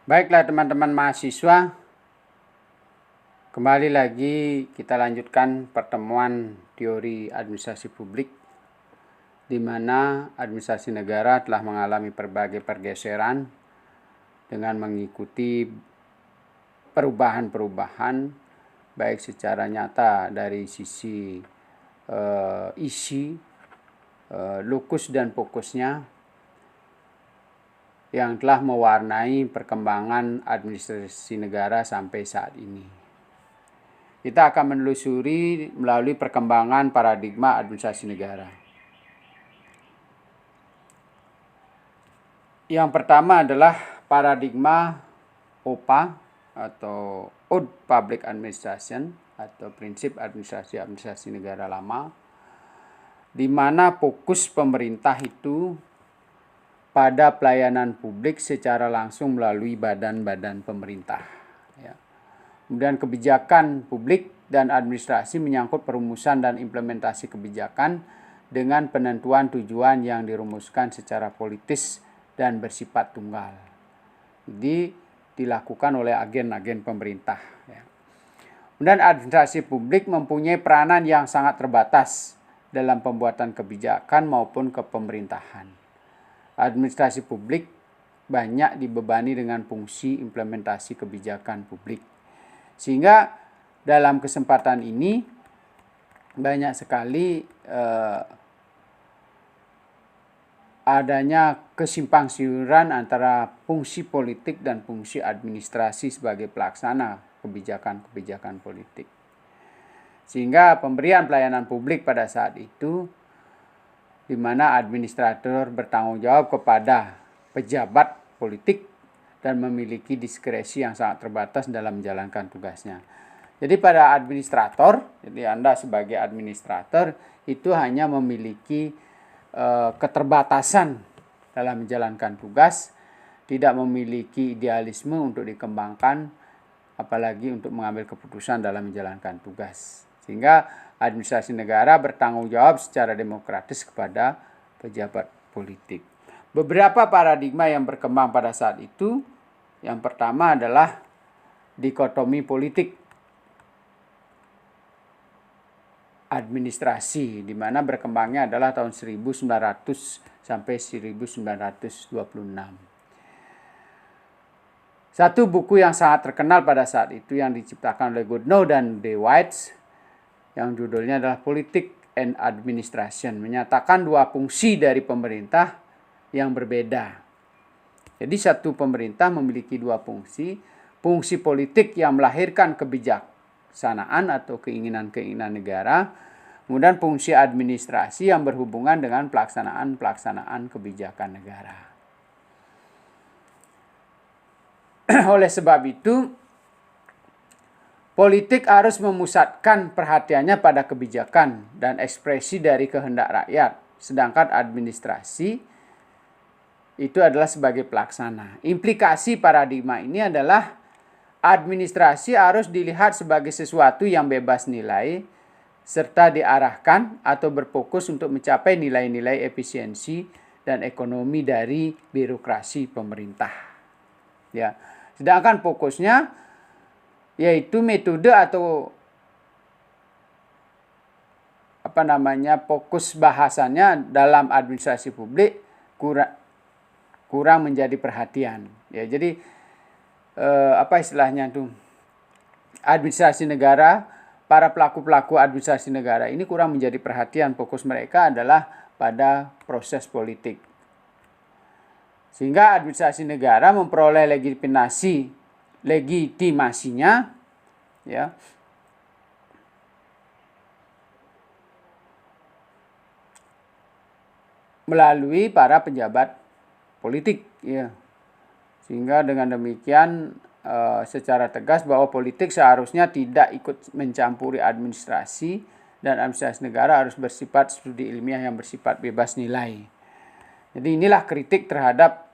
Baiklah teman-teman mahasiswa, kembali lagi kita lanjutkan pertemuan teori administrasi publik, di mana administrasi negara telah mengalami berbagai pergeseran dengan mengikuti perubahan-perubahan baik secara nyata dari sisi isi, lokus dan fokusnya, yang telah mewarnai perkembangan administrasi negara sampai saat ini. Kita akan menelusuri melalui perkembangan paradigma administrasi negara. Yang pertama adalah paradigma OPA atau Old Public Administration atau prinsip administrasi negara lama, di mana fokus pemerintah itu pada pelayanan publik secara langsung melalui badan-badan pemerintah. Kemudian kebijakan publik dan administrasi menyangkut perumusan dan implementasi kebijakan dengan penentuan tujuan yang dirumuskan secara politis dan bersifat tunggal. Jadi dilakukan oleh agen-agen pemerintah. Kemudian administrasi publik mempunyai peranan yang sangat terbatas dalam pembuatan kebijakan maupun kepemerintahan. Administrasi publik banyak dibebani dengan fungsi implementasi kebijakan publik. Sehingga dalam kesempatan ini banyak sekali adanya kesimpangsiuran antara fungsi politik dan fungsi administrasi sebagai pelaksana kebijakan-kebijakan politik. Sehingga pemberian pelayanan publik pada saat itu, di mana administrator bertanggung jawab kepada pejabat politik dan memiliki diskresi yang sangat terbatas dalam menjalankan tugasnya. Jadi pada administrator, jadi Anda sebagai administrator itu hanya memiliki keterbatasan dalam menjalankan tugas, tidak memiliki idealisme untuk dikembangkan, apalagi untuk mengambil keputusan dalam menjalankan tugas. Sehingga administrasi negara bertanggung jawab secara demokratis kepada pejabat politik. Beberapa paradigma yang berkembang pada saat itu, yang pertama adalah dikotomi politik administrasi, di mana berkembangnya adalah tahun 1900 sampai 1926. Satu buku yang sangat terkenal pada saat itu yang diciptakan oleh Goodnow dan De Waits, yang judulnya adalah Politics and Administration, menyatakan dua fungsi dari pemerintah yang berbeda. Jadi satu pemerintah memiliki dua fungsi, fungsi politik yang melahirkan kebijaksanaan atau keinginan-keinginan negara, kemudian fungsi administrasi yang berhubungan dengan pelaksanaan kebijakan negara. Oleh sebab itu, politik harus memusatkan perhatiannya pada kebijakan dan ekspresi dari kehendak rakyat, sedangkan administrasi itu adalah sebagai pelaksana. Implikasi paradigma ini adalah administrasi harus dilihat sebagai sesuatu yang bebas nilai, serta diarahkan atau berfokus untuk mencapai nilai-nilai efisiensi dan ekonomi dari birokrasi pemerintah. Ya, sedangkan fokusnya yaitu metode atau fokus bahasannya dalam administrasi publik kurang menjadi perhatian. Ya, jadi istilahnya tuh, administrasi negara, para pelaku-pelaku administrasi negara ini kurang menjadi perhatian. Fokus mereka adalah pada proses politik. Sehingga administrasi negara memperoleh legitimasinya ya melalui para pejabat politik, ya. Sehingga dengan demikian secara tegas bahwa politik seharusnya tidak ikut mencampuri administrasi, dan administrasi negara harus bersifat studi ilmiah yang bersifat bebas nilai. Jadi inilah kritik terhadap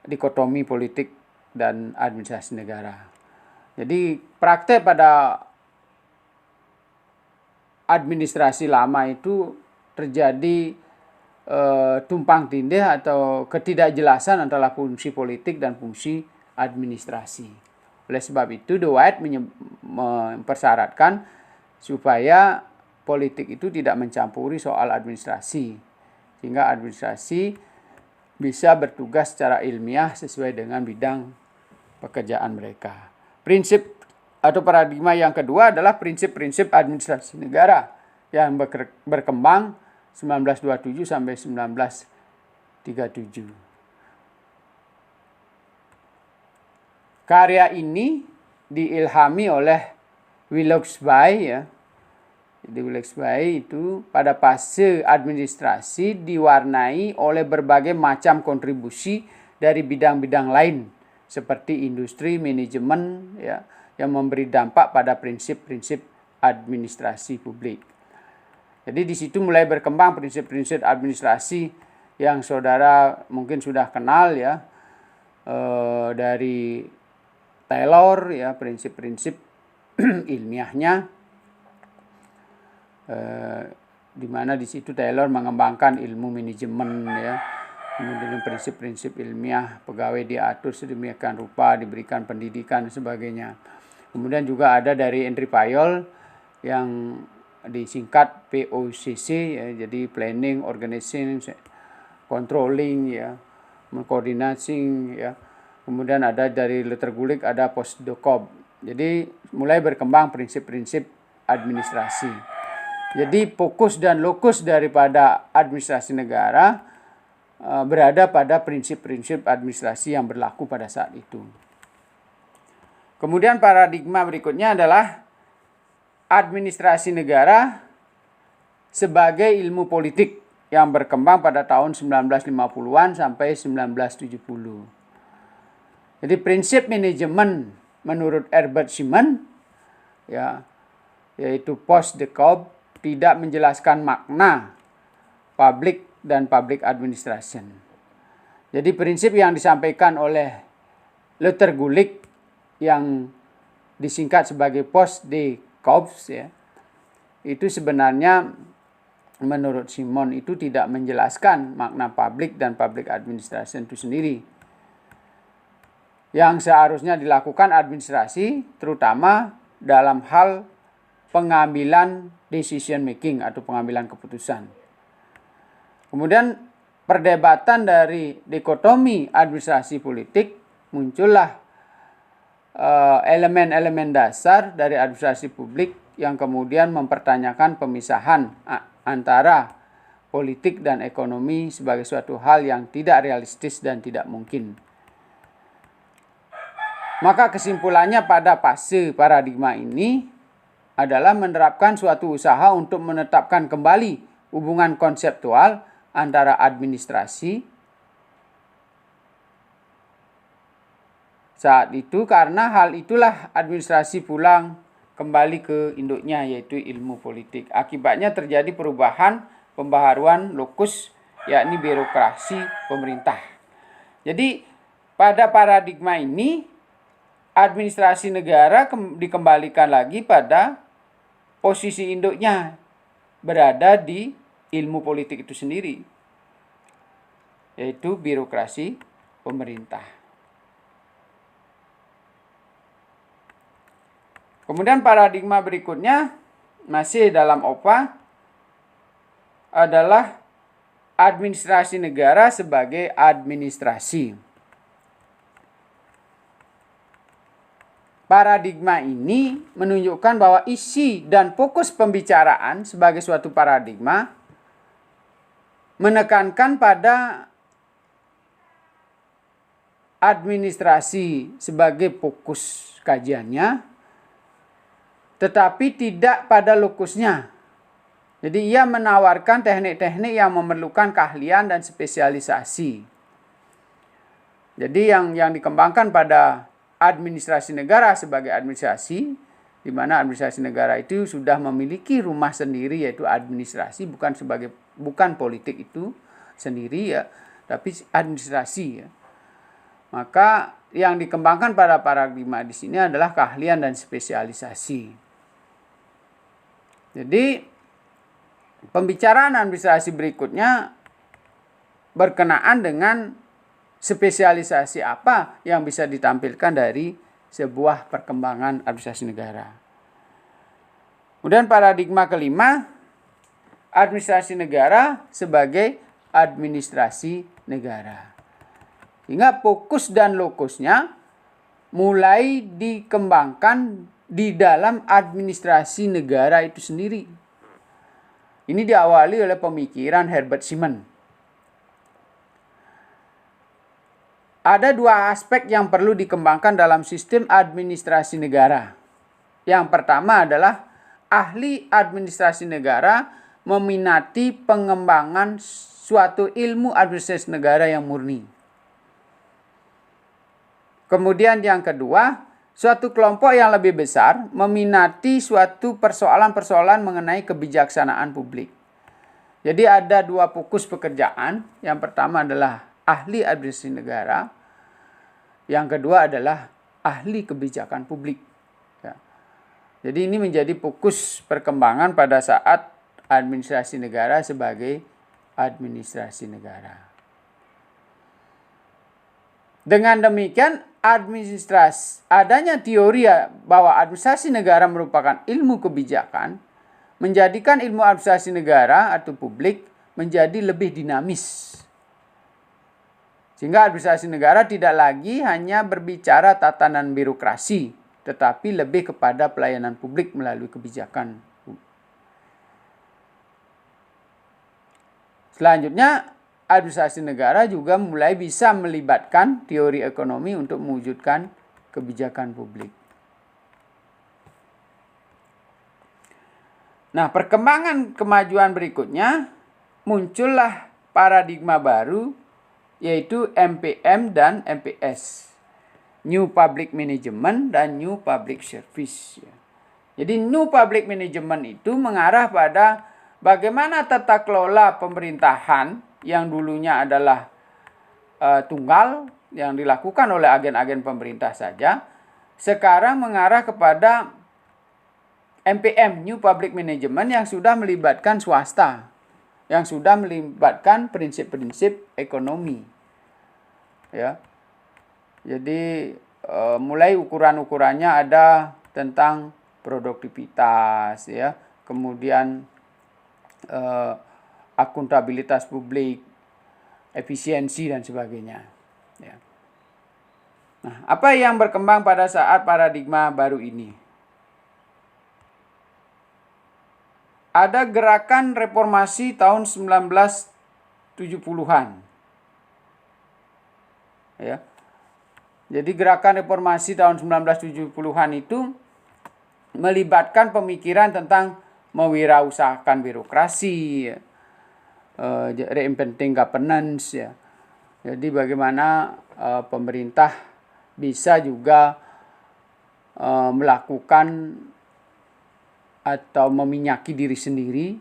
dikotomi politik dan administrasi negara. Jadi praktek pada administrasi lama itu terjadi tumpang tindih atau ketidakjelasan antara fungsi politik dan fungsi administrasi. Oleh sebab itu, De Waard mempersyaratkan supaya politik itu tidak mencampuri soal administrasi, sehingga administrasi bisa bertugas secara ilmiah sesuai dengan bidang pekerjaan mereka. Prinsip atau paradigma yang kedua adalah prinsip-prinsip administrasi negara yang berkembang 1927 sampai 1937. Karya ini diilhami oleh Wilkes-Bottom ya. Jadi Wilkes-Bottom itu pada fase administrasi diwarnai oleh berbagai macam kontribusi dari bidang-bidang lain seperti industri, manajemen ya, yang memberi dampak pada prinsip-prinsip administrasi publik. Jadi di situ mulai berkembang prinsip-prinsip administrasi yang saudara mungkin sudah kenal ya, dari Taylor ya, prinsip-prinsip ilmiahnya, di mana di situ Taylor mengembangkan ilmu manajemen ya, kemudian prinsip-prinsip ilmiah, pegawai diatur sedemikian rupa, diberikan pendidikan dan sebagainya. Kemudian juga ada dari Henry Fayol yang disingkat POCC ya, jadi planning, organizing, controlling ya, mengkoordinasi ya. Kemudian ada dari Luther Gulick ada Postdocov. Jadi mulai berkembang prinsip-prinsip administrasi. Jadi fokus dan lokus daripada administrasi negara berada pada prinsip-prinsip administrasi yang berlaku pada saat itu. Kemudian paradigma berikutnya adalah administrasi negara sebagai ilmu politik yang berkembang pada tahun 1950-an sampai 1970. Jadi prinsip manajemen menurut Herbert Simon ya, yaitu Postdocov, tidak menjelaskan makna public dan public administration. Jadi prinsip yang disampaikan oleh Luther Gulick yang disingkat sebagai Postdocov ya, itu sebenarnya menurut Simon itu tidak menjelaskan makna public dan public administration itu sendiri. Yang seharusnya dilakukan administrasi terutama dalam hal pengambilan decision making atau pengambilan keputusan. Kemudian perdebatan dari dikotomi administrasi politik, muncullah elemen-elemen dasar dari administrasi publik yang kemudian mempertanyakan pemisahan antara politik dan ekonomi sebagai suatu hal yang tidak realistis dan tidak mungkin. Maka kesimpulannya pada fase paradigma ini adalah menerapkan suatu usaha untuk menetapkan kembali hubungan konseptual antara administrasi saat itu, karena hal itulah administrasi pulang kembali ke induknya, yaitu ilmu politik. Akibatnya terjadi perubahan pembaharuan lokus, yakni birokrasi pemerintah. Jadi pada paradigma ini administrasi negara dikembalikan lagi pada posisi induknya berada di ilmu politik itu sendiri, yaitu birokrasi pemerintah. Kemudian paradigma berikutnya masih dalam OPA adalah administrasi negara sebagai administrasi. Paradigma ini menunjukkan bahwa isi dan fokus pembicaraan sebagai suatu paradigma menekankan pada administrasi sebagai fokus kajiannya, tetapi tidak pada lokusnya. Jadi ia menawarkan teknik-teknik yang memerlukan keahlian dan spesialisasi. Jadi yang dikembangkan pada administrasi negara sebagai administrasi, di mana administrasi negara itu sudah memiliki rumah sendiri, yaitu administrasi, bukan politik itu sendiri ya, tapi administrasi ya. Maka yang dikembangkan pada paradigma di sini adalah keahlian dan spesialisasi. Jadi pembicaraan administrasi berikutnya berkenaan dengan spesialisasi apa yang bisa ditampilkan dari sebuah perkembangan administrasi negara. Kemudian paradigma kelima, administrasi negara sebagai administrasi negara. Sehingga fokus dan lokusnya mulai dikembangkan di dalam administrasi negara itu sendiri. Ini diawali oleh pemikiran Herbert Simon. Ada dua aspek yang perlu dikembangkan dalam sistem administrasi negara. Yang pertama adalah ahli administrasi negara meminati pengembangan suatu ilmu administrasi negara yang murni. Kemudian yang kedua, suatu kelompok yang lebih besar meminati suatu persoalan-persoalan mengenai kebijaksanaan publik. Jadi ada dua fokus pekerjaan. Yang pertama adalah ahli administrasi negara. Yang kedua adalah ahli kebijakan publik. Ya. Jadi ini menjadi fokus perkembangan pada saat administrasi negara sebagai administrasi negara. Dengan demikian, adanya teori bahwa administrasi negara merupakan ilmu kebijakan, menjadikan ilmu administrasi negara atau publik menjadi lebih dinamis. Sehingga administrasi negara tidak lagi hanya berbicara tatanan birokrasi, tetapi lebih kepada pelayanan publik melalui kebijakan. Selanjutnya, administrasi negara juga mulai bisa melibatkan teori ekonomi untuk mewujudkan kebijakan publik. Nah, perkembangan kemajuan berikutnya muncullah paradigma baru yaitu MPM dan MPS. New Public Management dan New Public Service. Jadi New Public Management itu mengarah pada bagaimana tata kelola pemerintahan yang dulunya adalah tunggal, yang dilakukan oleh agen-agen pemerintah saja, sekarang mengarah kepada MPM, New Public Management, yang sudah melibatkan swasta, yang sudah melibatkan prinsip-prinsip ekonomi. Ya. Jadi mulai ukuran-ukurannya ada tentang produktivitas, ya, kemudian akuntabilitas publik, efisiensi dan sebagainya. Ya. Nah, apa yang berkembang pada saat paradigma baru ini? Ada gerakan reformasi tahun 1970-an. Ya. Jadi gerakan reformasi tahun 1970-an itu melibatkan pemikiran tentang mewirausahakan birokrasi, reinventing governance, ya. Jadi bagaimana pemerintah bisa juga melakukan atau meminyaki diri sendiri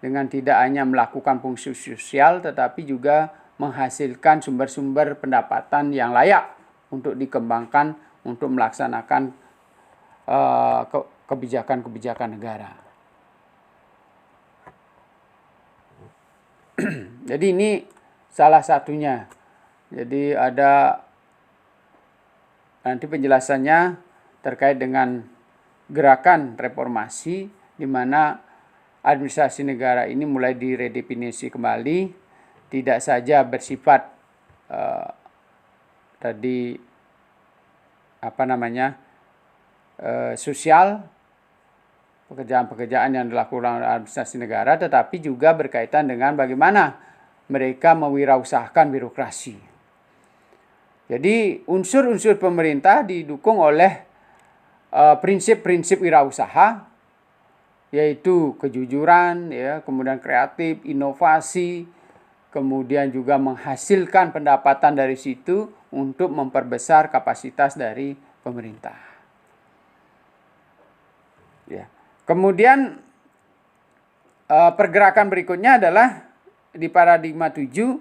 dengan tidak hanya melakukan fungsi sosial tetapi juga menghasilkan sumber-sumber pendapatan yang layak untuk dikembangkan untuk melaksanakan kebijakan-kebijakan negara. Jadi ini salah satunya. Jadi ada nanti penjelasannya terkait dengan gerakan reformasi di mana administrasi negara ini mulai diredefinisi kembali, tidak saja bersifat sosial, pekerjaan-pekerjaan yang dilakukan oleh administrasi negara, tetapi juga berkaitan dengan bagaimana mereka mewirausahakan birokrasi. Jadi unsur-unsur pemerintah didukung oleh prinsip-prinsip wirausaha, yaitu kejujuran, ya, kemudian kreatif, inovasi, kemudian juga menghasilkan pendapatan dari situ untuk memperbesar kapasitas dari pemerintah. Ya. Kemudian pergerakan berikutnya adalah di paradigma 7,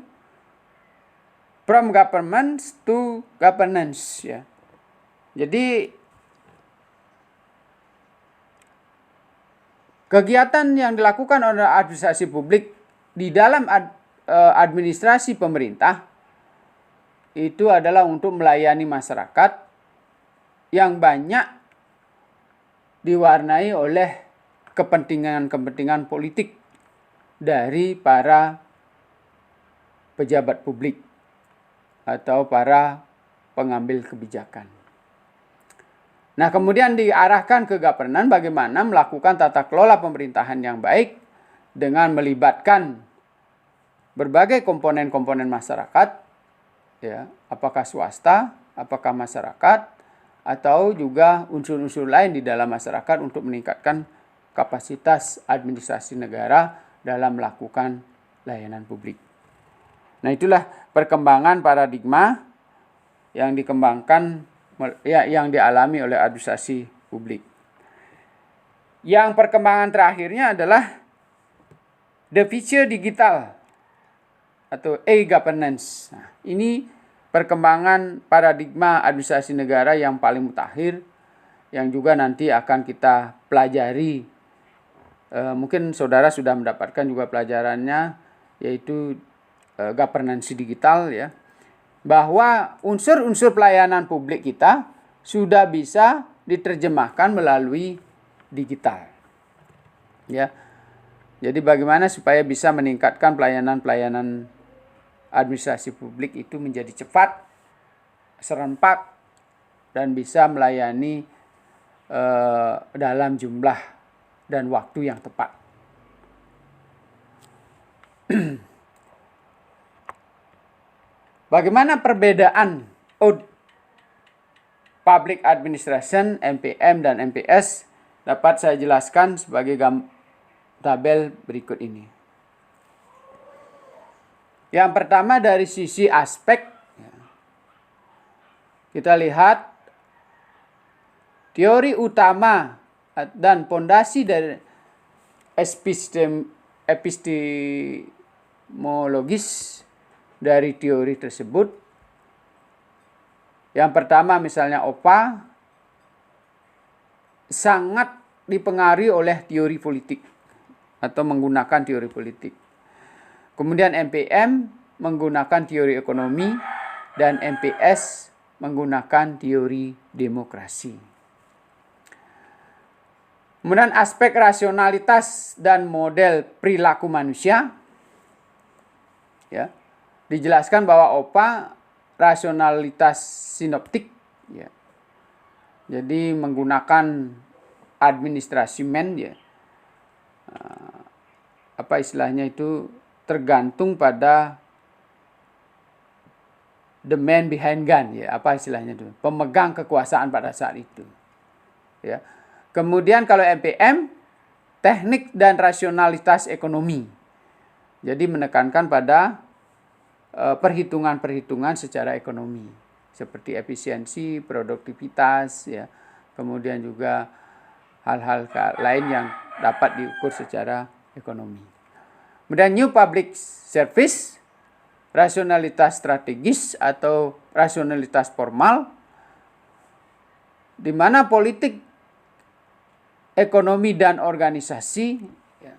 from government to governance, ya. Jadi kegiatan yang dilakukan oleh administrasi publik di dalam administrasi pemerintah itu adalah untuk melayani masyarakat yang banyak diwarnai oleh kepentingan-kepentingan politik dari para pejabat publik atau para pengambil kebijakan. Nah, kemudian diarahkan ke governance bagaimana melakukan tata kelola pemerintahan yang baik dengan melibatkan berbagai komponen-komponen masyarakat, ya, apakah swasta, apakah masyarakat, atau juga unsur-unsur lain di dalam masyarakat untuk meningkatkan kapasitas administrasi negara dalam melakukan layanan publik. Nah, itulah perkembangan paradigma yang dikembangkan, yang dialami oleh administrasi publik. Yang perkembangan terakhirnya adalah the future digital atau e-governance. Nah, ini perkembangan paradigma administrasi negara yang paling mutakhir, yang juga nanti akan kita pelajari. Mungkin saudara sudah mendapatkan juga pelajarannya, yaitu governance digital, ya, bahwa unsur-unsur pelayanan publik kita sudah bisa diterjemahkan melalui digital, ya. Jadi bagaimana supaya bisa meningkatkan pelayanan-pelayanan administrasi publik itu menjadi cepat, serempak, dan bisa melayani dalam jumlah dan waktu yang tepat. Bagaimana perbedaan Public Administration, MPM, dan MPS dapat saya jelaskan sebagai tabel berikut ini. Yang pertama dari sisi aspek, kita lihat teori utama dan pondasi dari epistemologis dari teori tersebut. Yang pertama misalnya OPA sangat dipengaruhi oleh teori politik atau menggunakan teori politik. Kemudian MPM menggunakan teori ekonomi dan MPS menggunakan teori demokrasi. Kemudian aspek rasionalitas dan model perilaku manusia, ya, dijelaskan bahwa OPA rasionalitas sinoptik, ya. Jadi menggunakan administrasi ya. Apa istilahnya itu, tergantung pada the man behind gun, ya, apa istilahnya itu, pemegang kekuasaan pada saat itu, ya. Kemudian kalau MPM, teknik dan rasionalitas ekonomi. Jadi menekankan pada perhitungan-perhitungan secara ekonomi, seperti efisiensi, produktivitas, ya. Kemudian juga hal-hal lain yang dapat diukur secara ekonomi. Kemudian New Public Service, rasionalitas strategis atau rasionalitas formal, di mana politik, ekonomi, dan organisasi, ya,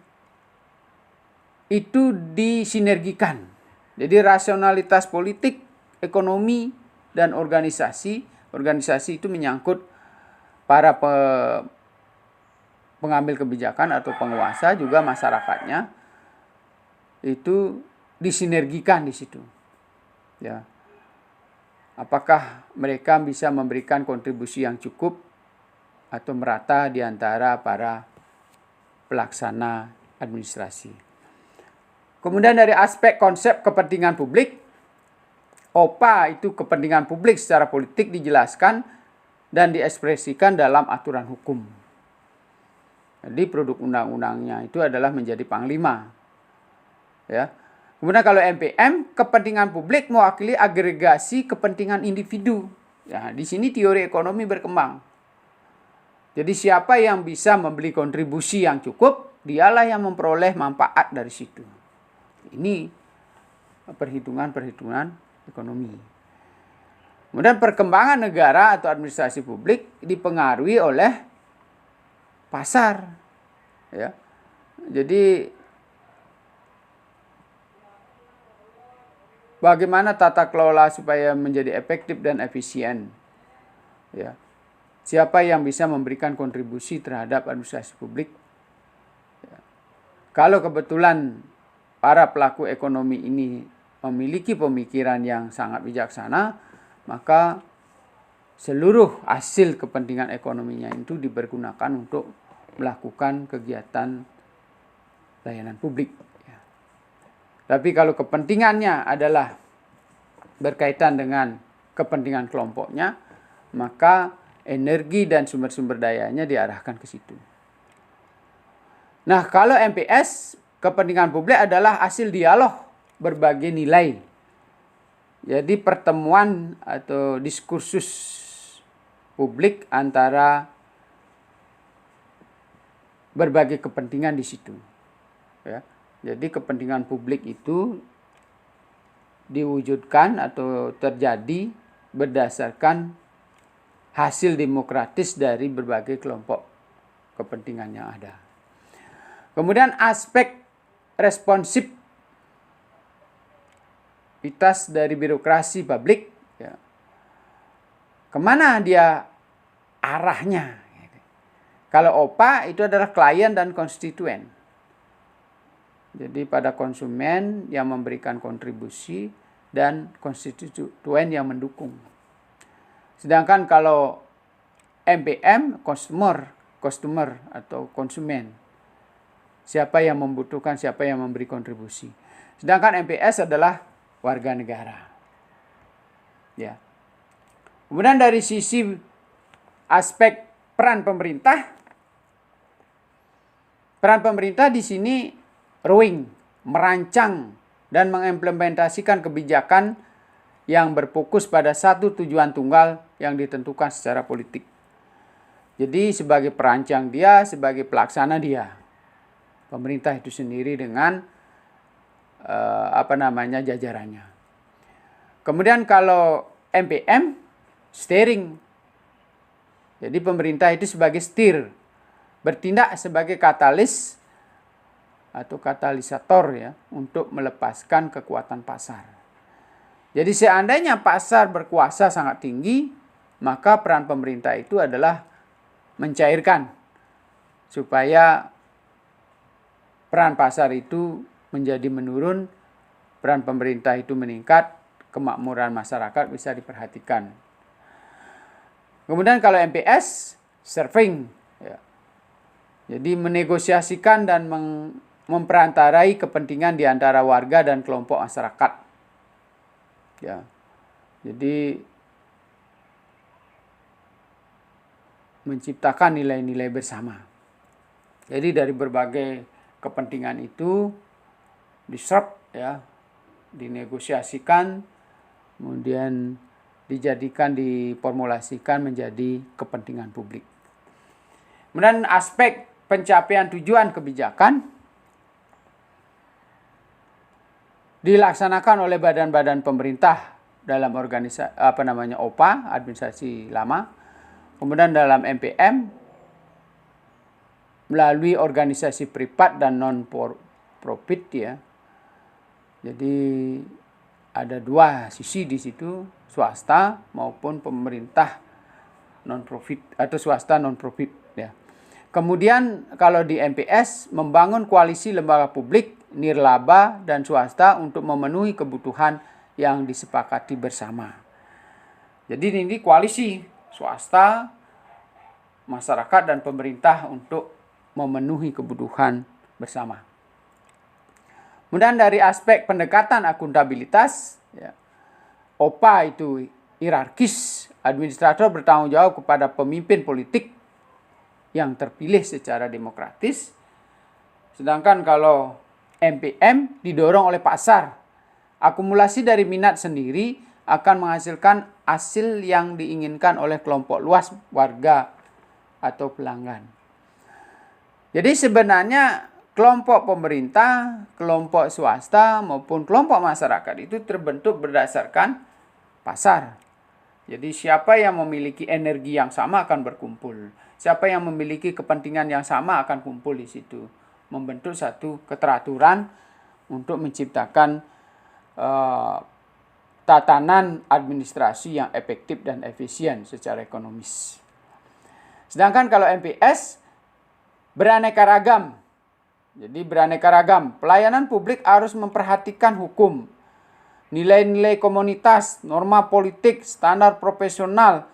itu disinergikan. Jadi rasionalitas politik, ekonomi, dan organisasi itu menyangkut para pengambil kebijakan atau penguasa, juga masyarakatnya, itu disinergikan di situ, ya. Apakah mereka bisa memberikan kontribusi yang cukup atau merata di antara para pelaksana administrasi. Kemudian dari aspek konsep kepentingan publik, OPA itu kepentingan publik secara politik dijelaskan dan diekspresikan dalam aturan hukum. Jadi produk undang-undangnya itu adalah menjadi panglima, ya. Kemudian kalau MPM, kepentingan publik mewakili agregasi kepentingan individu. Ya, di sini teori ekonomi berkembang. Jadi siapa yang bisa membeli kontribusi yang cukup, dialah yang memperoleh manfaat dari situ. Ini perhitungan-perhitungan ekonomi. Kemudian perkembangan negara atau administrasi publik dipengaruhi oleh pasar, ya. Jadi bagaimana tata kelola supaya menjadi efektif dan efisien. Ya. Siapa yang bisa memberikan kontribusi terhadap administrasi publik? Ya. Kalau kebetulan para pelaku ekonomi ini memiliki pemikiran yang sangat bijaksana, maka seluruh hasil kepentingan ekonominya itu dipergunakan untuk melakukan kegiatan layanan publik. Ya. Tapi kalau kepentingannya adalah berkaitan dengan kepentingan kelompoknya, maka energi dan sumber-sumber dayanya diarahkan ke situ. Nah, kalau MPS, kepentingan publik adalah hasil dialog berbagai nilai. Jadi pertemuan atau diskursus publik antara berbagai kepentingan di situ. Ya. Jadi kepentingan publik itu diwujudkan atau terjadi berdasarkan hasil demokratis dari berbagai kelompok kepentingan yang ada. Kemudian aspek responsivitas dari birokrasi publik, ya. Kemana dia arahnya? Kalau OPA itu adalah klien dan konstituen. Jadi pada konsumen yang memberikan kontribusi dan konstituen yang mendukung. Sedangkan kalau MPM, customer atau konsumen. Siapa yang membutuhkan, siapa yang memberi kontribusi. Sedangkan MPS adalah warga negara. Ya. Kemudian dari sisi aspek peran pemerintah di sini rowing, merancang dan mengimplementasikan kebijakan yang berfokus pada satu tujuan tunggal yang ditentukan secara politik. Jadi sebagai perancang dia, sebagai pelaksana dia. Pemerintah itu sendiri dengan jajarannya. Kemudian kalau MPM, steering. Jadi pemerintah itu sebagai steer, bertindak sebagai katalis atau katalisator ya untuk melepaskan kekuatan pasar. Jadi seandainya pasar berkuasa sangat tinggi, maka peran pemerintah itu adalah mencairkan supaya peran pasar itu menjadi menurun, peran pemerintah itu meningkat, kemakmuran masyarakat bisa diperhatikan. Kemudian kalau MPS, serving. Ya. Jadi menegosiasikan dan memperantarai kepentingan di antara warga dan kelompok masyarakat. Ya. Jadi menciptakan nilai-nilai bersama. Jadi dari berbagai kepentingan itu diserap ya, dinegosiasikan, kemudian diformulasikan menjadi kepentingan publik. Kemudian aspek pencapaian tujuan kebijakan dilaksanakan oleh badan-badan pemerintah dalam organisasi OPA, administrasi lama. Kemudian dalam MPM melalui organisasi privat dan non-profit ya. Jadi ada dua sisi di situ, swasta maupun pemerintah non-profit atau swasta non-profit ya. Kemudian kalau di MPS membangun koalisi lembaga publik, nirlaba dan swasta untuk memenuhi kebutuhan yang disepakati bersama. Jadi ini koalisi swasta, masyarakat dan pemerintah untuk memenuhi kebutuhan bersama. Kemudian dari aspek pendekatan akuntabilitas, ya, OPA itu hierarkis, administrator bertanggung jawab kepada pemimpin politik yang terpilih secara demokratis. Sedangkan kalau MPM didorong oleh pasar, akumulasi dari minat sendiri akan menghasilkan hasil yang diinginkan oleh kelompok luas warga atau pelanggan. Jadi sebenarnya kelompok pemerintah, kelompok swasta maupun kelompok masyarakat itu terbentuk berdasarkan pasar. Jadi siapa yang memiliki energi yang sama akan berkumpul. Siapa yang memiliki kepentingan yang sama akan kumpul di situ. Membentuk satu keteraturan untuk menciptakan tatanan administrasi yang efektif dan efisien secara ekonomis. Sedangkan kalau MPS beraneka ragam. Jadi beraneka ragam. Pelayanan publik harus memperhatikan hukum, nilai-nilai komunitas, norma politik, standar profesional,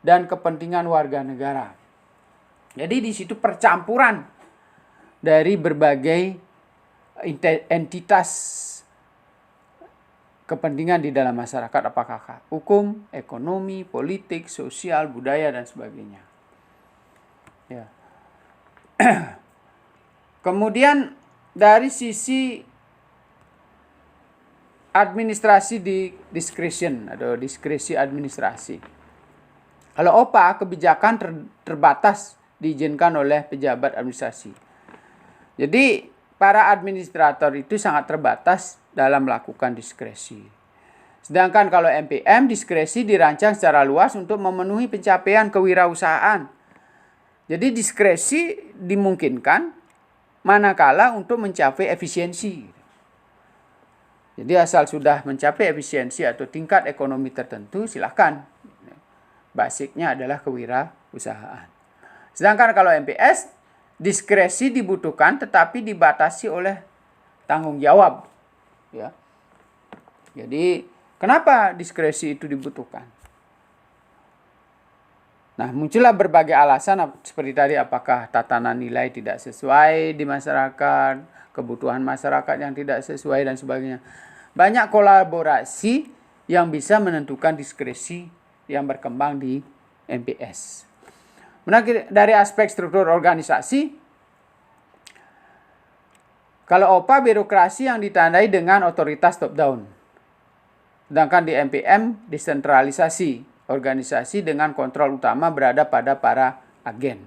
dan kepentingan warga negara. Jadi di situ percampuran dari berbagai entitas kepentingan di dalam masyarakat, apakah hukum, ekonomi, politik, sosial, budaya, dan sebagainya. Ya. Kemudian dari sisi administrasi di discretion atau diskresi administrasi. Kalau OPA, kebijakan terbatas diizinkan oleh pejabat administrasi. Jadi para administrator itu sangat terbatas dalam melakukan diskresi. Sedangkan kalau MPM, diskresi dirancang secara luas untuk memenuhi pencapaian kewirausahaan. Jadi diskresi dimungkinkan manakala untuk mencapai efisiensi. Jadi asal sudah mencapai efisiensi atau tingkat ekonomi tertentu, silakan. Basicnya adalah kewirausahaan. Sedangkan kalau MPS, diskresi dibutuhkan tetapi dibatasi oleh tanggung jawab. Ya. Jadi kenapa diskresi itu dibutuhkan? Nah, muncullah berbagai alasan seperti tadi, apakah tatanan nilai tidak sesuai di masyarakat, kebutuhan masyarakat yang tidak sesuai, dan sebagainya. Banyak kolaborasi yang bisa menentukan diskresi yang berkembang di MPS. Dari aspek struktur organisasi, kalau OPA birokrasi yang ditandai dengan otoritas top down. Sedangkan di MPM desentralisasi. Organisasi dengan kontrol utama berada pada para agen.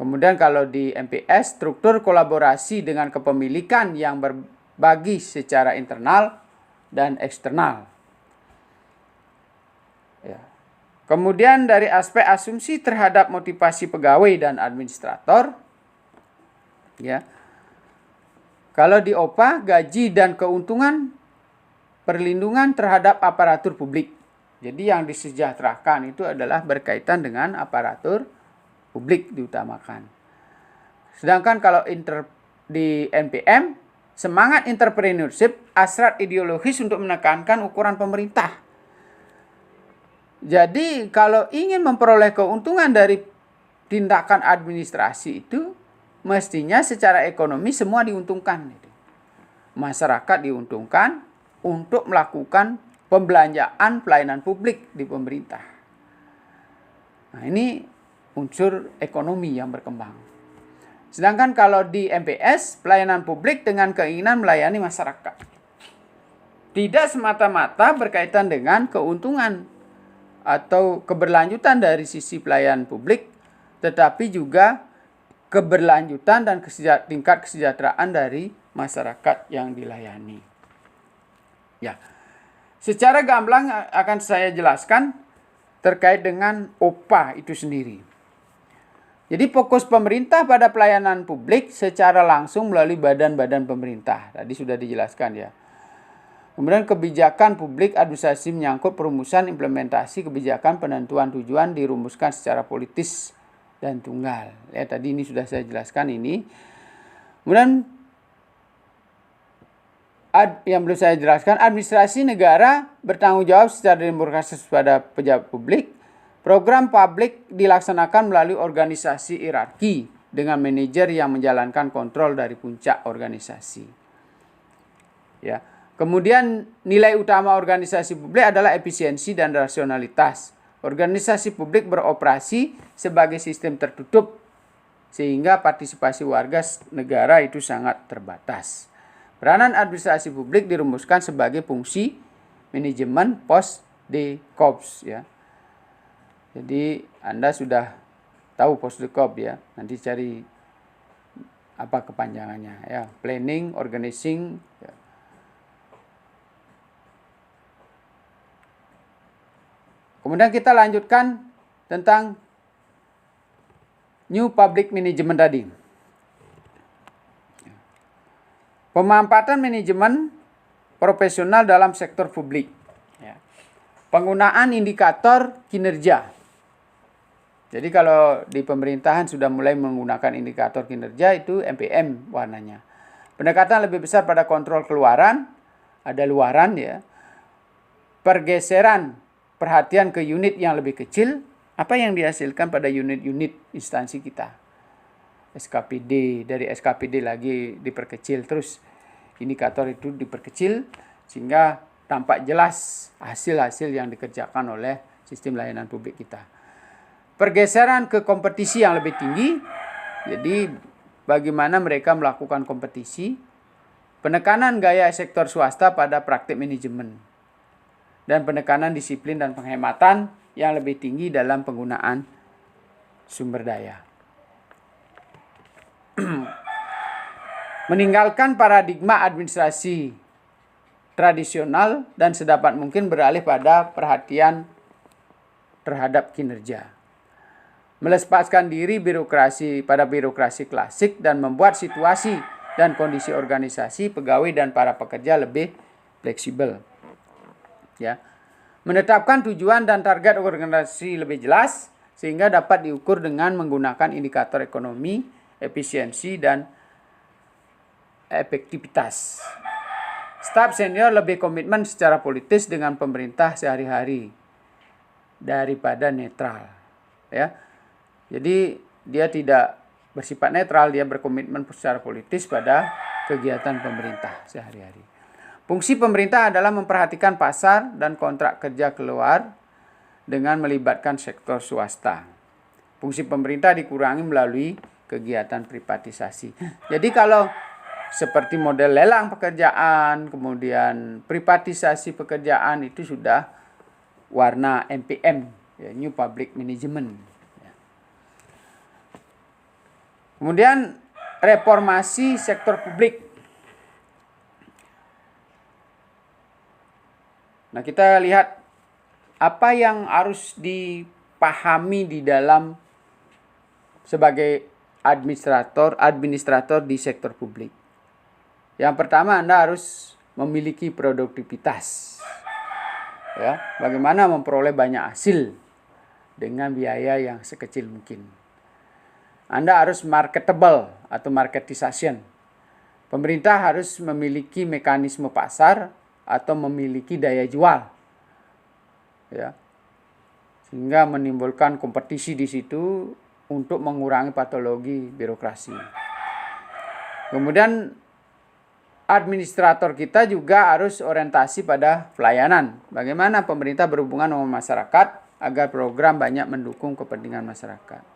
Kemudian kalau di MPS, struktur kolaborasi dengan kepemilikan yang berbagi secara internal dan eksternal. Ya. Kemudian dari aspek asumsi terhadap motivasi pegawai dan administrator, ya. Kalau di OPA, gaji dan keuntungan perlindungan terhadap aparatur publik. Jadi yang disejahterakan itu adalah berkaitan dengan aparatur publik diutamakan. Sedangkan kalau di NPM, semangat entrepreneurship, hasrat ideologis untuk menekankan ukuran pemerintah. Jadi kalau ingin memperoleh keuntungan dari tindakan administrasi itu, mestinya secara ekonomi semua diuntungkan. Masyarakat diuntungkan untuk melakukan pembelanjaan pelayanan publik di pemerintah. Nah, ini unsur ekonomi yang berkembang. Sedangkan kalau di MPS, pelayanan publik dengan keinginan melayani masyarakat. Tidak semata-mata berkaitan dengan keuntungan atau keberlanjutan dari sisi pelayanan publik, tetapi juga keberlanjutan dan tingkat kesejahteraan dari masyarakat yang dilayani. Ya. Secara gamblang akan saya jelaskan terkait dengan OPA itu sendiri. Jadi fokus pemerintah pada pelayanan publik secara langsung melalui badan-badan pemerintah. Tadi sudah dijelaskan ya. Kemudian kebijakan publik administrasi menyangkut perumusan implementasi kebijakan penentuan tujuan dirumuskan secara politis dan tunggal. Ya, tadi ini sudah saya jelaskan ini. Kemudian yang belum saya jelaskan, administrasi negara bertanggung jawab secara demokratis pada pejabat publik. Program publik dilaksanakan melalui organisasi hierarki dengan manajer yang menjalankan kontrol dari puncak organisasi. Ya. Kemudian nilai utama organisasi publik adalah efisiensi dan rasionalitas. Organisasi publik beroperasi sebagai sistem tertutup sehingga partisipasi warga negara itu sangat terbatas. Peranan administrasi publik dirumuskan sebagai fungsi manajemen pos de corps ya. Jadi Anda sudah tahu pos de corps ya. Nanti cari apa kepanjangannya ya. Planning, organizing ya. Kemudian kita lanjutkan tentang new public management tadi. Pemanfaatan manajemen profesional dalam sektor publik. Ya. Penggunaan indikator kinerja. Jadi kalau di pemerintahan sudah mulai menggunakan indikator kinerja, itu MPM warnanya. Pendekatan lebih besar pada kontrol keluaran, ada luaran ya. Pergeseran perhatian ke unit yang lebih kecil, apa yang dihasilkan pada unit-unit instansi kita. SKPD, dari SKPD lagi diperkecil, terus indikator itu diperkecil sehingga tampak jelas hasil-hasil yang dikerjakan oleh sistem layanan publik kita. Pergeseran ke kompetisi yang lebih tinggi, jadi bagaimana mereka melakukan kompetisi, penekanan gaya sektor swasta pada praktik manajemen, dan penekanan disiplin dan penghematan yang lebih tinggi dalam penggunaan sumber daya. Meninggalkan paradigma administrasi tradisional dan sedapat mungkin beralih pada perhatian terhadap kinerja. Melepaskan diri pada birokrasi klasik dan membuat situasi dan kondisi organisasi, pegawai dan para pekerja lebih fleksibel. Ya. Menetapkan tujuan dan target organisasi lebih jelas sehingga dapat diukur dengan menggunakan indikator ekonomi, efisiensi dan efektivitas. Staf senior lebih komitmen secara politis dengan pemerintah sehari-hari daripada netral. Ya. Jadi dia tidak bersifat netral, dia berkomitmen secara politis pada kegiatan pemerintah sehari-hari. Fungsi pemerintah adalah memperhatikan pasar dan kontrak kerja keluar dengan melibatkan sektor swasta. Fungsi pemerintah dikurangi melalui kegiatan privatisasi. Jadi kalau seperti model lelang pekerjaan, kemudian privatisasi pekerjaan, itu sudah warna NPM, ya, New Public Management. Ya. Kemudian reformasi sektor publik. Nah, kita lihat apa yang harus dipahami di dalam sebagai administrator di sektor publik. Yang pertama, Anda harus memiliki produktivitas. Ya, bagaimana memperoleh banyak hasil dengan biaya yang sekecil mungkin. Anda harus marketable atau marketisation. Pemerintah harus memiliki mekanisme pasar atau memiliki daya jual. Ya. Sehingga menimbulkan kompetisi di situ untuk mengurangi patologi birokrasi. Kemudian administrator kita juga harus orientasi pada pelayanan. Bagaimana pemerintah berhubungan dengan masyarakat agar program banyak mendukung kepentingan masyarakat.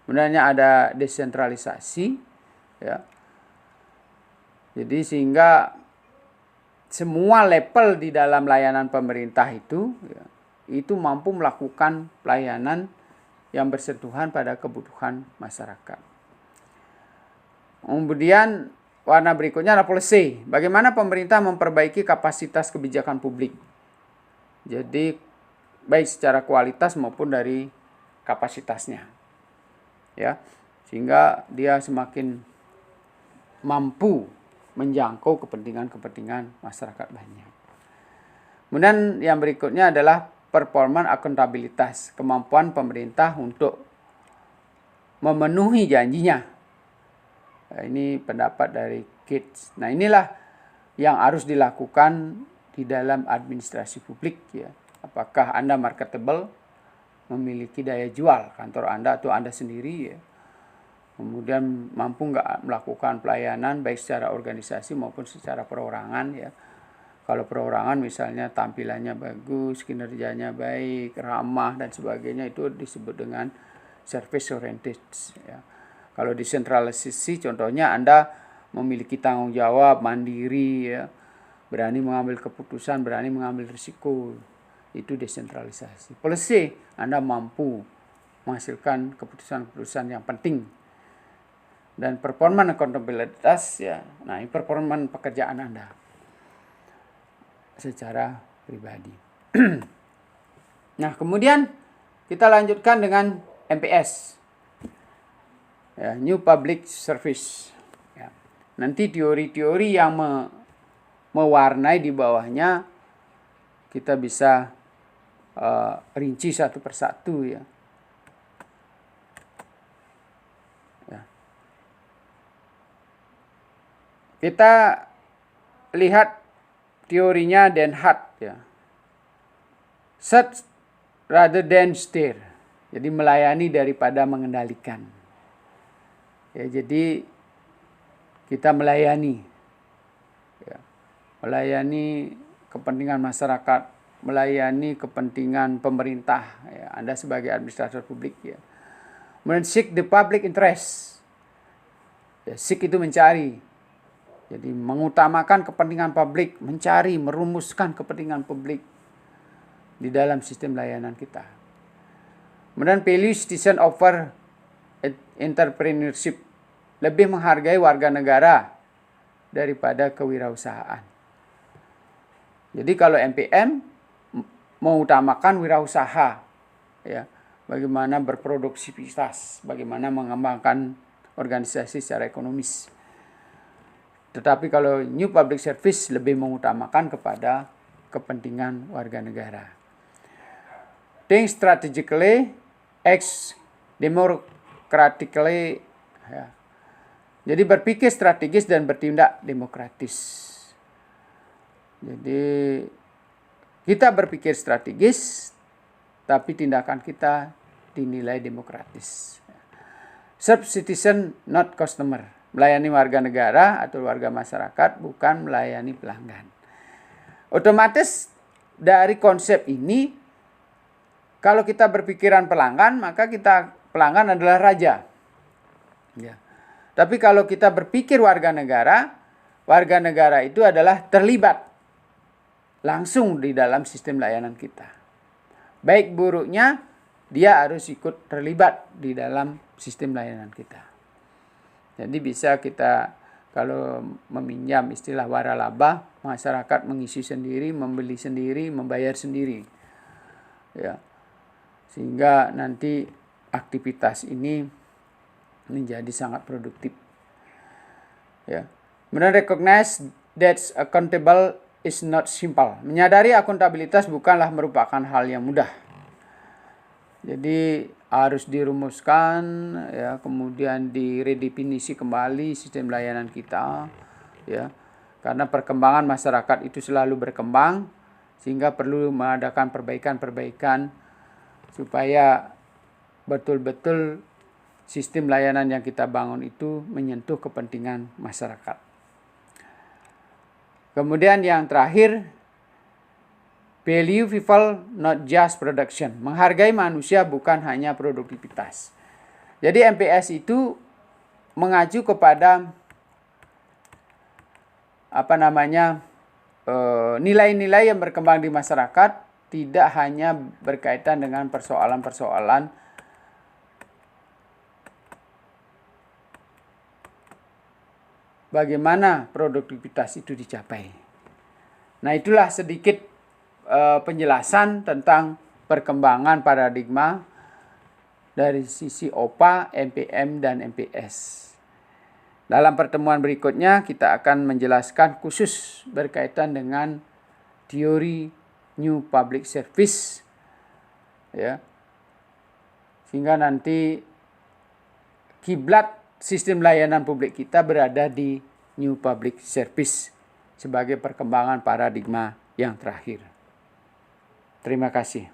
Kemudian ada desentralisasi, ya. Jadi sehingga semua level di dalam layanan pemerintah itu, ya, itu mampu melakukan pelayanan yang bersentuhan pada kebutuhan masyarakat. Kemudian warna berikutnya adalah policy. Bagaimana pemerintah memperbaiki kapasitas kebijakan publik. Jadi baik secara kualitas maupun dari kapasitasnya. Ya, sehingga dia semakin mampu menjangkau kepentingan-kepentingan masyarakat banyak. Kemudian yang berikutnya adalah performance akuntabilitas, kemampuan pemerintah untuk memenuhi janjinya. Nah, ini pendapat dari Gates. Nah, inilah yang harus dilakukan di dalam administrasi publik, ya. Apakah Anda marketable, memiliki daya jual kantor Anda atau Anda sendiri, ya. Kemudian mampu nggak melakukan pelayanan baik secara organisasi maupun secara perorangan, ya. Kalau perorangan misalnya tampilannya bagus, kinerjanya baik, ramah dan sebagainya, itu disebut dengan service oriented, ya. Kalau desentralisasi contohnya Anda memiliki tanggung jawab, mandiri, ya, berani mengambil keputusan, berani mengambil risiko, itu desentralisasi. Policy, Anda mampu menghasilkan keputusan-keputusan yang penting. Dan performance akuntabilitas, ya, nah ini performance pekerjaan Anda secara pribadi. Nah, kemudian kita lanjutkan dengan MPS, ya, New Public Service. Ya. Nanti teori-teori yang mewarnai di bawahnya, kita bisa rinci satu persatu ya. Kita lihat teorinya Den Haag ya. Set rather than steer. Jadi melayani daripada mengendalikan. Ya, jadi kita melayani. Ya, melayani kepentingan masyarakat, melayani kepentingan pemerintah. Ya, Anda sebagai administrator publik ya. Kemudian seek the public interest. Ya, seek itu mencari. Jadi mengutamakan kepentingan publik, mencari, merumuskan kepentingan publik di dalam sistem layanan kita. Kemudian value citizen over entrepreneurship, lebih menghargai warga negara daripada kewirausahaan. Jadi kalau MPM mengutamakan wirausaha, ya, bagaimana berproduktivitas, bagaimana mengembangkan organisasi secara ekonomis. Tetapi kalau New Public Service lebih mengutamakan kepada kepentingan warga negara. Think strategically, act democratically. Ya. Jadi berpikir strategis dan bertindak demokratis. Jadi kita berpikir strategis, tapi tindakan kita dinilai demokratis. Serve citizen, not customer. Melayani warga negara atau warga masyarakat, bukan melayani pelanggan. Otomatis dari konsep ini, kalau kita berpikiran pelanggan, maka pelanggan adalah raja. Ya. Tapi kalau kita berpikir warga negara itu adalah terlibat langsung di dalam sistem layanan kita. Baik buruknya, dia harus ikut terlibat di dalam sistem layanan kita. Jadi bisa kita, kalau meminjam istilah waralaba, masyarakat mengisi sendiri, membeli sendiri, membayar sendiri. Ya. Sehingga nanti aktivitas ini menjadi sangat produktif. Ya. Kemudian recognize that accountable is not simple. Menyadari akuntabilitas bukanlah merupakan hal yang mudah. Jadi harus dirumuskan, ya, kemudian diredefinisi kembali sistem layanan kita, ya, karena perkembangan masyarakat itu selalu berkembang, sehingga perlu mengadakan perbaikan-perbaikan supaya betul-betul sistem layanan yang kita bangun itu menyentuh kepentingan masyarakat. Kemudian yang terakhir, value people, not just production. Menghargai manusia bukan hanya produktivitas. Jadi MPS itu mengacu kepada nilai-nilai yang berkembang di masyarakat, tidak hanya berkaitan dengan persoalan-persoalan bagaimana produktivitas itu dicapai. Nah, itulah sedikit penjelasan tentang perkembangan paradigma dari sisi OPA, MPM, dan MPS. Dalam pertemuan berikutnya kita akan menjelaskan khusus berkaitan dengan teori New Public Service, ya, sehingga nanti kiblat sistem layanan publik kita berada di New Public Service sebagai perkembangan paradigma yang terakhir. Terima kasih.